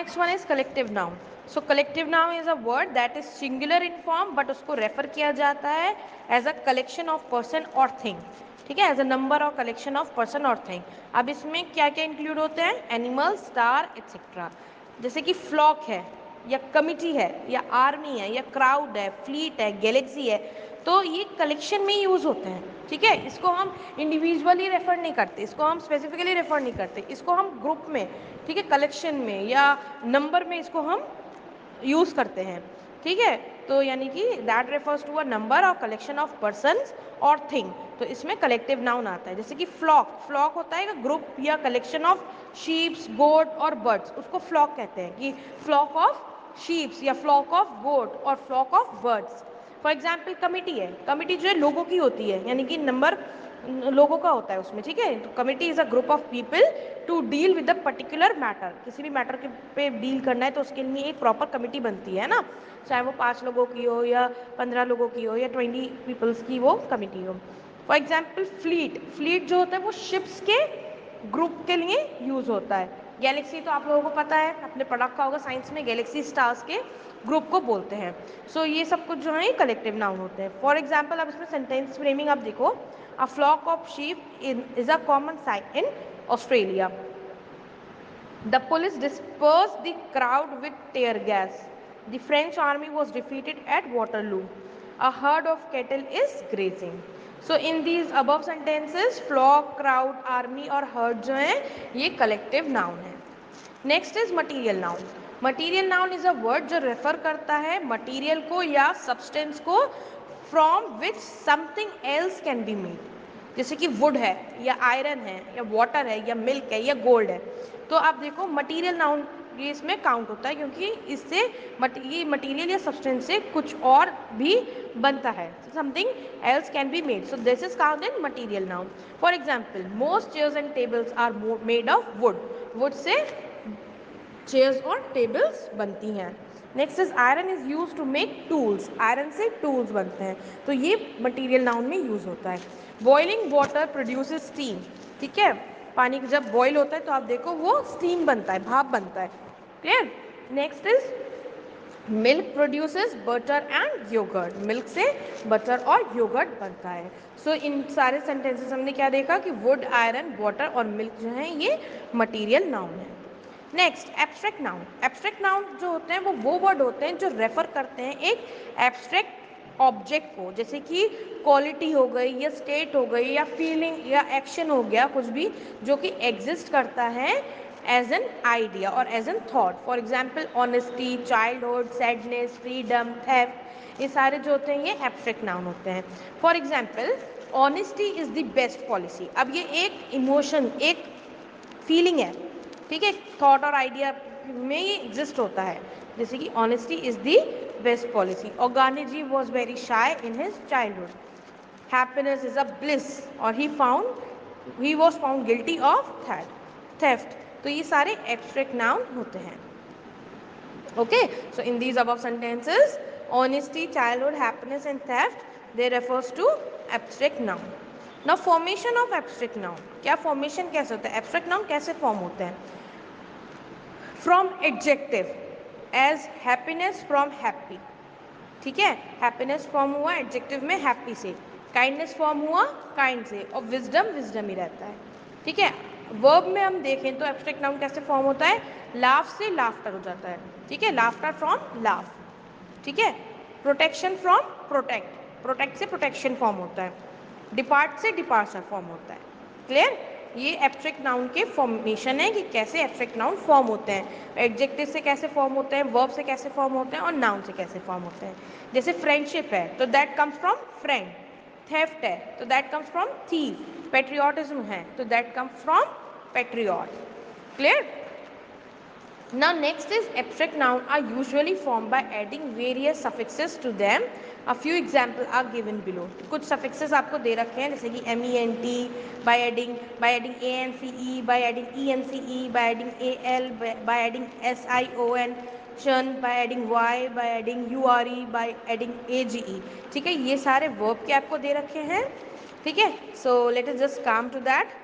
next one is collective noun. So collective noun is a word that is singular in form but उसको refer किया जाता है as a collection of person or thing. ठीक है, as a number or collection of person or thing. अब इसमें क्या क्या include होते हैं? Animal, star, etc. जैसे कि flock है या कमिटी है या आर्मी है या क्राउड है, फ्लीट है, गैलेक्सी है, तो ये कलेक्शन में यूज़ होते हैं. ठीक है, इसको हम इंडिविजुअली रेफर नहीं करते, इसको हम स्पेसिफिकली रेफर नहीं करते, इसको हम ग्रुप में, ठीक है, कलेक्शन में या नंबर में इसको हम यूज़ करते हैं. ठीक है, तो यानी कि that refers to a number और कलेक्शन ऑफ पर्सन्स और थिंग. तो इसमें कलेक्टिव नाउन आता है. जैसे कि फ्लॉक, फ्लॉक होता है ग्रुप या कलेक्शन ऑफ शीप्स, गोट और बर्ड्स, उसको फ्लॉक कहते हैं कि फ्लॉक ऑफ शीप्स या फ्लॉक ऑफ गोट और flock of birds. For example committee है, कमिटी जो है लोगों की होती है, यानी कि नंबर लोगों का होता है उसमें. ठीक है, तो committee is a group of people to deal with the particular matter. किसी भी मैटर के पे डील करना है तो उसके लिए एक प्रॉपर कमिटी बनती है ना, चाहे वो 5 लोगों की हो या 15 लोगों की हो या 20 पीपल्स की वो कमिटी हो. फॉर एग्जाम्पल फ्लीट, फ्लीट जो होता है वो शिप्स के ग्रुप के लिए यूज होता है. गैलेक्सी तो आप लोगों को पता है, आपने पढ़ा रखा होगा साइंस में, गैलेक्सी स्टार्स के ग्रुप को बोलते हैं. सो ये सब कुछ जो है कलेक्टिव नाउन होते हैं. फॉर एग्जाम्पल अब इसमें सेंटेंस फ्रेमिंग आप देखो. A flock of sheep is a common sight in Australia. The police dispersed the crowd with tear gas. The French army was defeated at Waterloo. A herd of cattle is grazing. So in these above sentences, flock, crowd, army और herd जो हैं ये collective noun है. Next is material noun. Material noun is a word जो refer करता है material को या substance को from which something else can be made. जैसे कि वुड है या आयरन है या वाटर है या मिल्क है या गोल्ड है. तो आप देखो मटेरियल नाउन ये इसमें काउंट होता है क्योंकि इससे ये मटेरियल या सब्सटेंस से कुछ और भी बनता है. Something else can be made, so this is count in material noun. For example most chairs and tables are made of wood. Wood से चेयर्स और टेबल्स बनती हैं. Next is iron is use to make tools. Iron से tools बनते हैं, तो ये material noun में यूज होता है. Boiling water produces steam. ठीक है, पानी जब बॉईल होता है तो आप देखो वो स्टीम बनता है, भाप बनता है. Clear. Next is milk produces butter and yogurt. Milk से बटर और योगर्ट बनता है. सो इन सारे सेंटेंसेस हमने क्या देखा कि वुड, आयरन, वाटर और मिल्क जो है ये मटेरियल नाउन है. Next abstract noun. Abstract noun जो होते हैं वो वर्ड होते हैं जो रेफर करते हैं एक एब्स्ट्रैक्ट ऑब्जेक्ट को, जैसे कि क्वालिटी हो गई या स्टेट हो गई या फीलिंग या एक्शन हो गया, कुछ भी जो कि एग्जिस्ट करता है एज एन आइडिया और as an thought. For example honesty, childhood, sadness, freedom, theft, ये सारे जो होते हैं ये एब्स्ट्रैक्ट नाउन होते हैं. For example honesty is the best policy. अब ये एक इमोशन, एक फीलिंग है. ठीक है, थॉट और आइडिया में ये एग्जिस्ट होता है, जैसे कि honesty is the best policy. और Gandhi ji was very shy in his childhood. Happiness is a bliss और he was found guilty of theft. तो ये सारे एब्स्ट्रैक्ट नाउन होते हैं. Okay, so in these above sentences honesty, childhood, happiness and theft they refers to abstract noun. Now formation of abstract noun. क्या formation कैसे होता है, एब्स्ट्रैक्ट नाउन कैसे फॉर्म होते हैं? From adjective as happiness from happy. ठीक है, happiness form हुआ एडजेक्टिव में हैप्पी से, काइंडनेस फॉर्म हुआ काइंड से और विजडम विजडम ही रहता है. ठीक है, वर्ब में हम देखें तो एब्स्ट्रैक्ट नाउन कैसे फॉर्म होता है? लाफ से लाफ्टर हो जाता है. ठीक है, लाफ्टर फ्रॉम लाफ. ठीक है, प्रोटेक्शन फ्रॉम प्रोटेक्ट, प्रोटेक्ट से प्रोटेक्शन फॉर्म होता है. डिपार्ट से डिपार्चर फॉर्म होता है. क्लियर. ये एब्स्ट्रैक्ट नाउन के फॉर्मेशन है कि कैसे एब्स्ट्रैक्ट नाउन फॉर्म होते हैं. एडजेक्टिव से कैसे फॉर्म होते हैं, वर्ब से कैसे फॉर्म होते हैं और नाउन से कैसे फॉर्म होते हैं. जैसे फ्रेंडशिप है तो that comes from friend. Theft है तो that comes from thief. Patriotism है तो that comes from patriot. Clear. Now next is abstract noun are usually formed by adding various suffixes to them. A few examples are given below. कुछ suffixes आपको दे रखे हैं जैसे कि ment, by adding ance, by adding ence, by adding al, by adding sion, chun, by adding y, by adding ure, by adding age. ठीक है, ये सारे verb के आपको दे रखे हैं. ठीक है, so let us just come to that.